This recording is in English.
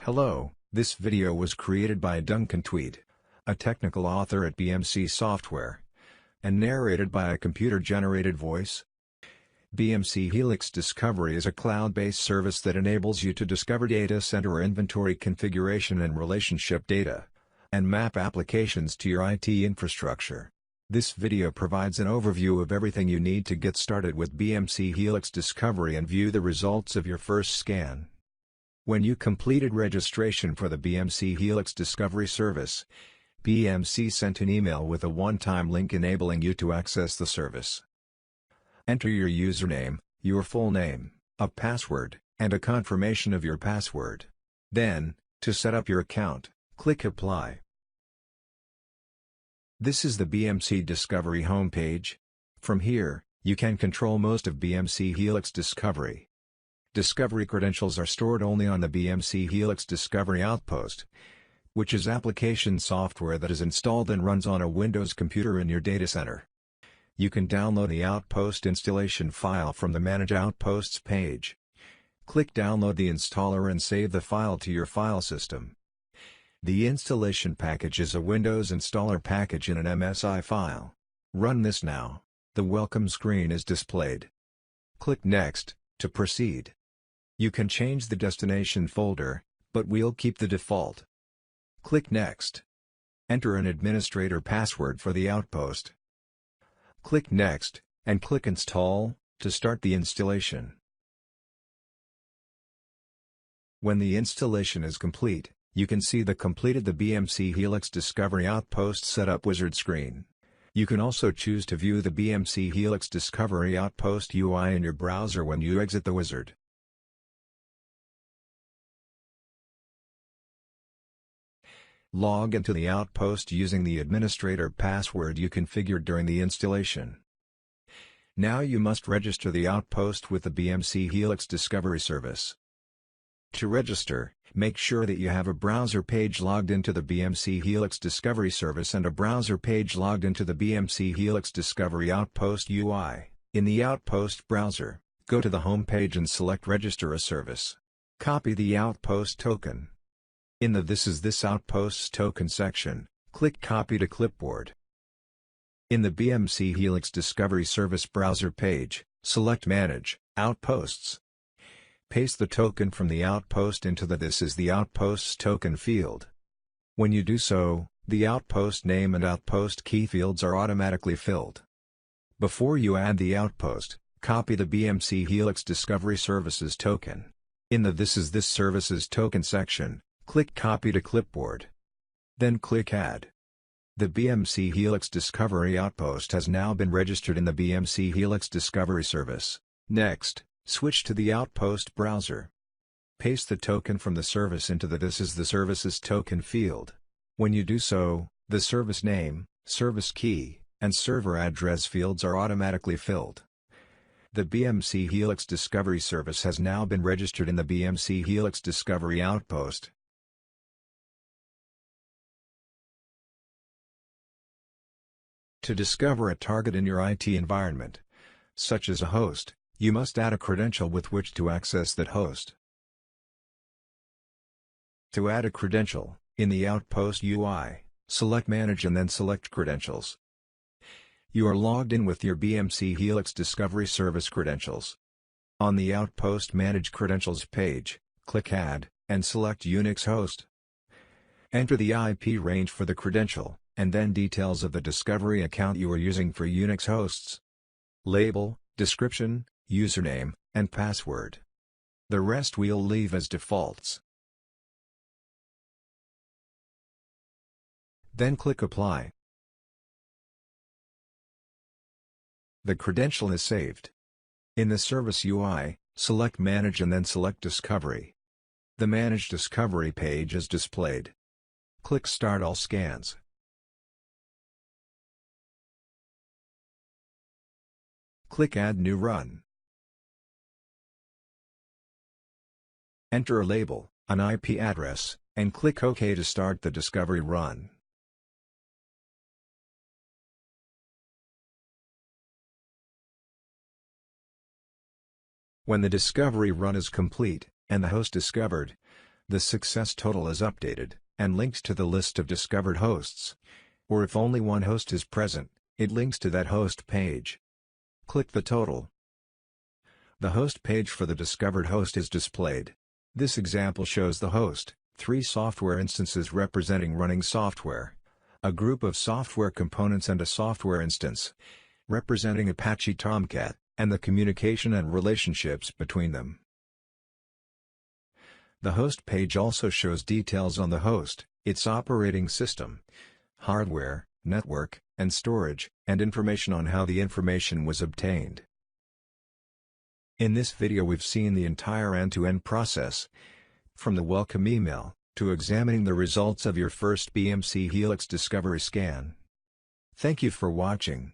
Hello, this video was created by Duncan Tweed, a technical author at BMC Software, and narrated by a computer-generated voice. BMC Helix Discovery is a cloud-based service that enables you to discover data center or inventory configuration and relationship data, and map applications to your IT infrastructure. This video provides an overview of everything you need to get started with BMC Helix Discovery and view the results of your first scan. When you completed registration for the BMC Helix Discovery service, BMC sent an email with a one-time link enabling you to access the service. Enter your username, your full name, a password, and a confirmation of your password. Then, to set up your account, click Apply. This is the BMC Discovery homepage. From here, you can control most of BMC Helix Discovery. Discovery credentials are stored only on the BMC Helix Discovery Outpost, which is application software that is installed and runs on a Windows computer in your data center. You can download the Outpost installation file from the Manage Outposts page. Click Download the installer and save the file to your file system. The installation package is a Windows installer package in an MSI file. Run this now. The welcome screen is displayed. Click Next to proceed. You can change the destination folder, but we'll keep the default. Click Next. Enter an administrator password for the Outpost. Click Next, and click Install to start the installation. When the installation is complete, you can see the completed the BMC Helix Discovery Outpost Setup Wizard screen. You can also choose to view the BMC Helix Discovery Outpost UI in your browser when you exit the wizard. Log into the Outpost using the administrator password you configured during the installation. Now you must register the Outpost with the BMC Helix Discovery service. To register, make sure that you have a browser page logged into the BMC Helix Discovery service and a browser page logged into the BMC Helix Discovery Outpost UI. In the Outpost browser, go to the home page and select Register a Service. Copy the Outpost token. In the This is this Outposts token section, click Copy to Clipboard. In the BMC Helix Discovery Service browser page, select Manage Outposts. Paste the token from the Outpost into the This is the Outposts token field. When you do so, the Outpost name and Outpost key fields are automatically filled. Before you add the Outpost, copy the BMC Helix Discovery Services token. In the This is this Services token section, click Copy to Clipboard. Then click Add. The BMC Helix Discovery Outpost has now been registered in the BMC Helix Discovery service. Next, switch to the Outpost browser. Paste the token from the service into the This is the Services token field. When you do so, the service name, service key, and server address fields are automatically filled. The BMC Helix Discovery service has now been registered in the BMC Helix Discovery Outpost. To discover a target in your IT environment, such as a host, you must add a credential with which to access that host. To add a credential, in the Outpost UI, select Manage and then select Credentials. You are logged in with your BMC Helix Discovery Service credentials. On the Outpost Manage Credentials page, click Add, and select Unix host. Enter the IP range for the credential, and then details of the Discovery account you are using for Unix hosts. Label, description, username, and password. The rest we'll leave as defaults. Then click Apply. The credential is saved. In the Service UI, select Manage and then select Discovery. The Manage Discovery page is displayed. Click Start All Scans. Click Add New Run. Enter a label, an IP address, and click OK to start the discovery run. When the discovery run is complete, and the host discovered, The success total is updated, and links to the list of discovered hosts. Or if only one host is present, it links to that host page. Click the total. The host page for the discovered host is displayed. This example shows the host, 3 software instances representing running software, a group of software components and a software instance, representing Apache Tomcat, and the communication and relationships between them. The host page also shows details on the host, its operating system, hardware, network, and storage, and information on how the information was obtained. In this video we've seen the entire end-to-end process, from the welcome email, to examining the results of your first BMC Helix Discovery scan. Thank you for watching.